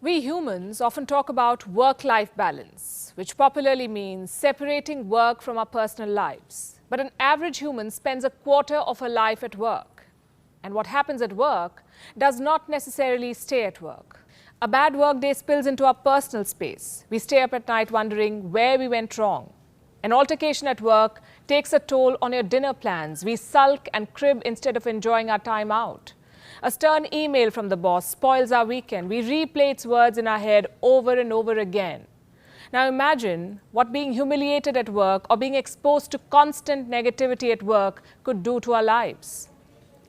We humans often talk about work-life balance, which popularly means separating work from our personal lives. But an average human spends a quarter of her life at work. And what happens at work does not necessarily stay at work. A bad work day spills into our personal space. We stay up at night wondering where we went wrong. An altercation at work takes a toll on your dinner plans. We sulk and crib instead of enjoying our time out. A stern email from the boss spoils our weekend. We replay its words in our head over and over again. Now imagine what being humiliated at work or being exposed to constant negativity at work could do to our lives.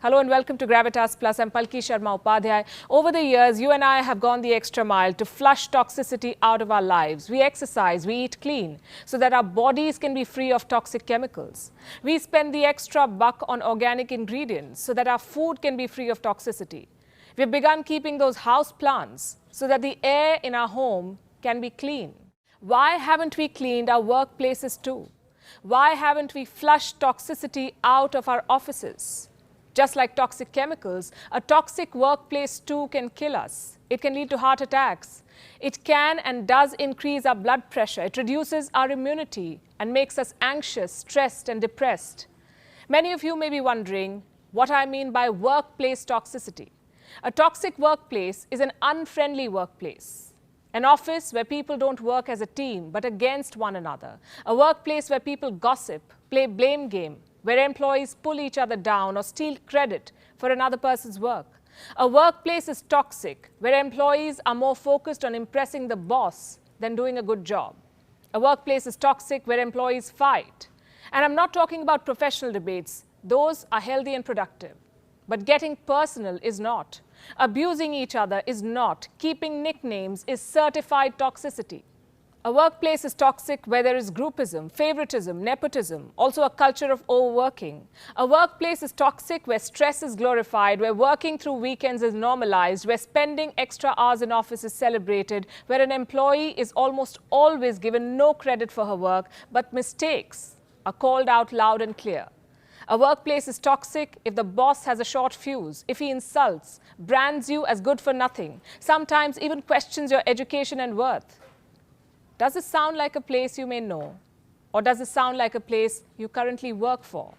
Hello and welcome to Gravitas Plus. I'm Palki Sharma Upadhyay. Over the years, you and I have gone the extra mile to flush toxicity out of our lives. We exercise, we eat clean, so that our bodies can be free of toxic chemicals. We spend the extra buck on organic ingredients, so that our food can be free of toxicity. We've begun keeping those house plants, so that the air in our home can be clean. Why haven't we cleaned our workplaces too? Why haven't we flushed toxicity out of our offices? Just like toxic chemicals, a toxic workplace too can kill us. It can lead to heart attacks. It can and does increase our blood pressure. It reduces our immunity and makes us anxious, stressed, and depressed. Many of you may be wondering what I mean by workplace toxicity. A toxic workplace is an unfriendly workplace. An office where people don't work as a team but against one another. A workplace where people gossip, play blame game, where employees pull each other down or steal credit for another person's work. A workplace is toxic, where employees are more focused on impressing the boss than doing a good job. A workplace is toxic, where employees fight. And I'm not talking about professional debates. Those are healthy and productive. But getting personal is not. Abusing each other is not. Keeping nicknames is certified toxicity. A workplace is toxic where there is groupism, favoritism, nepotism, also a culture of overworking. A workplace is toxic where stress is glorified, where working through weekends is normalized, where spending extra hours in office is celebrated, where an employee is almost always given no credit for her work, but mistakes are called out loud and clear. A workplace is toxic if the boss has a short fuse, if he insults, brands you as good for nothing, sometimes even questions your education and worth. Does this sound like a place you may know? Or does it sound like a place you currently work for?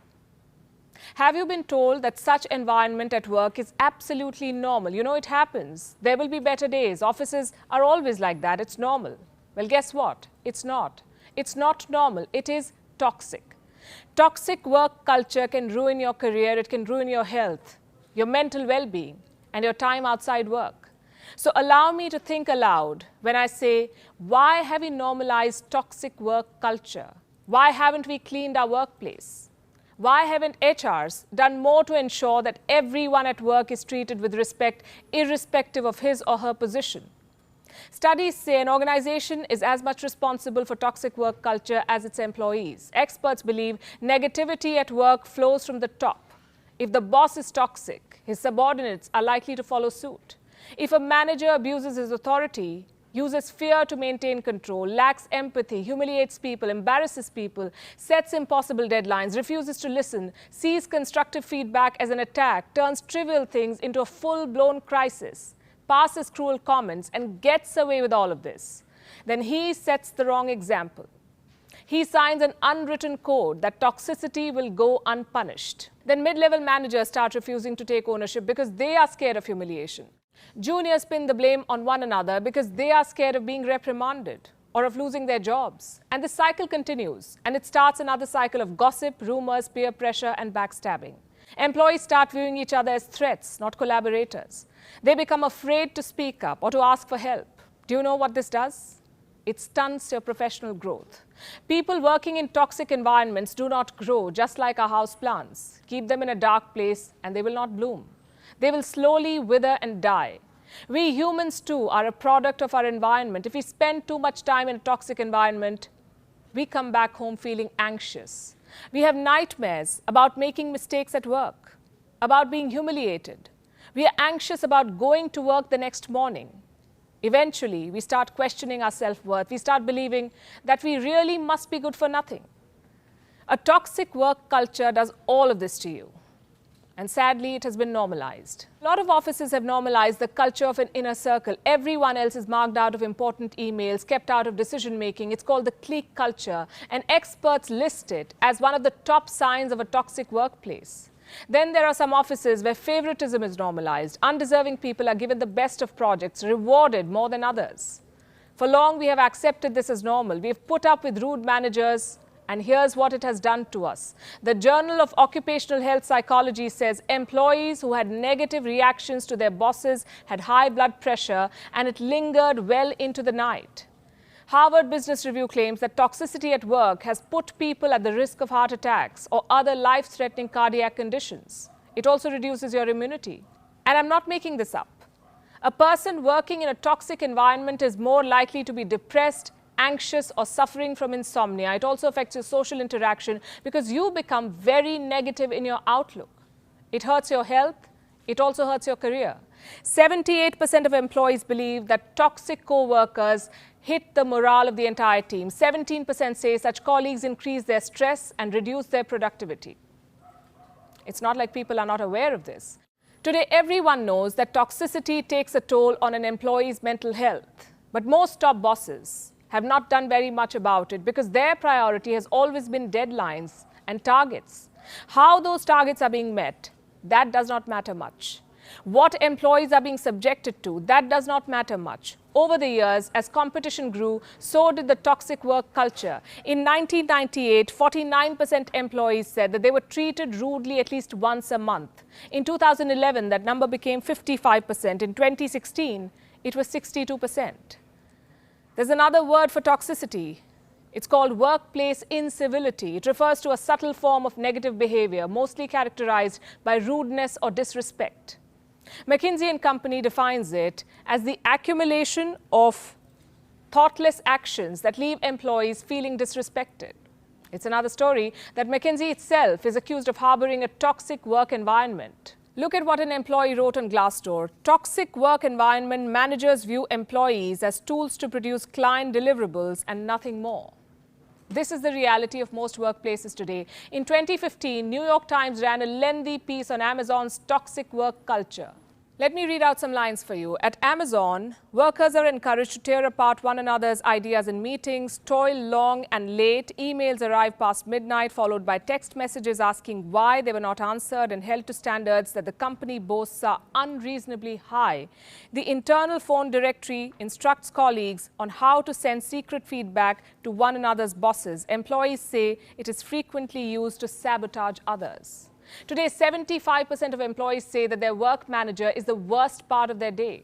Have you been told that such environment at work is absolutely normal? You know, it happens. There will be better days. Offices are always like that. It's normal. Well, guess what? It's not. It's not normal. It is toxic. Toxic work culture can ruin your career. It can ruin your health, your mental well-being, and your time outside work. So allow me to think aloud when I say, why have we normalized toxic work culture? Why haven't we cleaned our workplace? Why haven't HRs done more to ensure that everyone at work is treated with respect, irrespective of his or her position? Studies say an organization is as much responsible for toxic work culture as its employees. Experts believe negativity at work flows from the top. If the boss is toxic, his subordinates are likely to follow suit. If a manager abuses his authority, uses fear to maintain control, lacks empathy, humiliates people, embarrasses people, sets impossible deadlines, refuses to listen, sees constructive feedback as an attack, turns trivial things into a full-blown crisis, passes cruel comments, and gets away with all of this, then he sets the wrong example. He signs an unwritten code that toxicity will go unpunished. Then mid-level managers start refusing to take ownership because they are scared of humiliation. Juniors pin the blame on one another because they are scared of being reprimanded or of losing their jobs. And the cycle continues, and it starts another cycle of gossip, rumors, peer pressure, and backstabbing. Employees start viewing each other as threats, not collaborators. They become afraid to speak up or to ask for help. Do you know what this does? It stunts your professional growth. People working in toxic environments do not grow, just like our house plants. Keep them in a dark place, and they will not bloom. They will slowly wither and die. We humans too are a product of our environment. If we spend too much time in a toxic environment, we come back home feeling anxious. We have nightmares about making mistakes at work, about being humiliated. We are anxious about going to work the next morning. Eventually, we start questioning our self-worth. We start believing that we really must be good for nothing. A toxic work culture does all of this to you. And sadly, it has been normalized. A lot of offices have normalized the culture of an inner circle. Everyone else is marked out of important emails, kept out of decision-making. It's called the clique culture, and experts list it as one of the top signs of a toxic workplace. Then there are some offices where favoritism is normalized. Undeserving people are given the best of projects, rewarded more than others. For long, we have accepted this as normal. We have put up with rude managers, and here's what it has done to us. The Journal of Occupational Health Psychology says employees who had negative reactions to their bosses had high blood pressure, and it lingered well into the night. Harvard Business Review claims that toxicity at work has put people at the risk of heart attacks or other life-threatening cardiac conditions. It also reduces your immunity. And I'm not making this up. A person working in a toxic environment is more likely to be depressed, anxious, or suffering from insomnia. It also affects your social interaction because you become very negative in your outlook. It hurts your health. It also hurts your career. 78% of employees believe that toxic co-workers hit the morale of the entire team. 17% say such colleagues increase their stress and reduce their productivity. It's not like people are not aware of this. Today, everyone knows that toxicity takes a toll on an employee's mental health. But most top bosses have not done very much about it because their priority has always been deadlines and targets. How those targets are being met, that does not matter much. What employees are being subjected to, that does not matter much. Over the years, as competition grew, so did the toxic work culture. In 1998, 49% employees said that they were treated rudely at least once a month. In 2011, that number became 55%. In 2016, it was 62%. There's another word for toxicity. It's called workplace incivility. It refers to a subtle form of negative behavior, mostly characterized by rudeness or disrespect. McKinsey & Company defines it as the accumulation of thoughtless actions that leave employees feeling disrespected. It's another story that McKinsey itself is accused of harboring a toxic work environment. Look at what an employee wrote on Glassdoor. Toxic work environment, managers view employees as tools to produce client deliverables and nothing more. This is the reality of most workplaces today. In 2015, New York Times ran a lengthy piece on Amazon's toxic work culture. Let me read out some lines for you. At Amazon, workers are encouraged to tear apart one another's ideas in meetings, toil long and late, emails arrive past midnight, followed by text messages asking why they were not answered and held to standards that the company boasts are unreasonably high. The internal phone directory instructs colleagues on how to send secret feedback to one another's bosses. Employees say it is frequently used to sabotage others. Today, 75% of employees say that their work manager is the worst part of their day.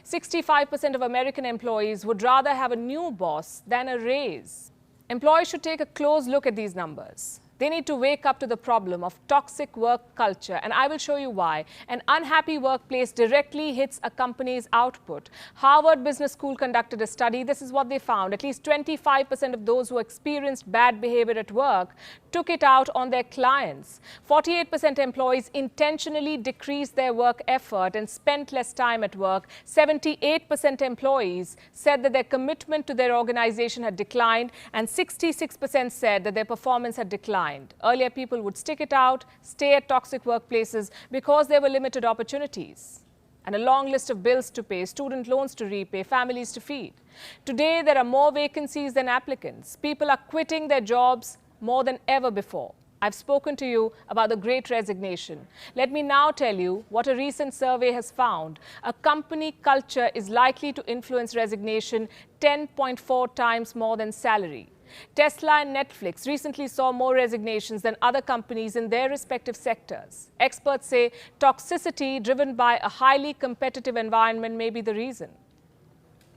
65% of American employees would rather have a new boss than a raise. Employees should take a close look at these numbers. They need to wake up to the problem of toxic work culture, and I will show you why. An unhappy workplace directly hits a company's output. Harvard Business School conducted a study. This is what they found. At least 25% of those who experienced bad behavior at work took it out on their clients. 48% employees intentionally decreased their work effort and spent less time at work. 78% employees said that their commitment to their organization had declined, and 66% said that their performance had declined. Earlier, people would stick it out, stay at toxic workplaces because there were limited opportunities and a long list of bills to pay, student loans to repay, families to feed. Today, there are more vacancies than applicants. People are quitting their jobs more than ever before. I've spoken to you about the Great Resignation. Let me now tell you what a recent survey has found. A company culture is likely to influence resignation 10.4 times more than salary. Tesla and Netflix recently saw more resignations than other companies in their respective sectors. Experts say toxicity driven by a highly competitive environment may be the reason.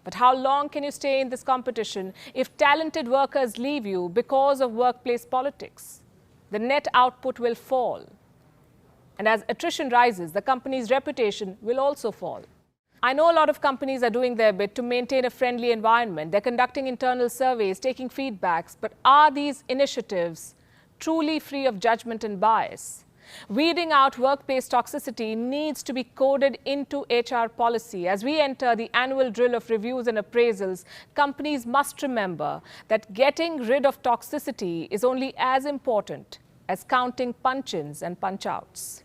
But how long can you stay in this competition if talented workers leave you because of workplace politics? The net output will fall. And as attrition rises, the company's reputation will also fall. I know a lot of companies are doing their bit to maintain a friendly environment. They're conducting internal surveys, taking feedbacks. But are these initiatives truly free of judgment and bias? Weeding out workplace toxicity needs to be coded into HR policy. As we enter the annual drill of reviews and appraisals, companies must remember that getting rid of toxicity is only as important as counting punch-ins and punch-outs.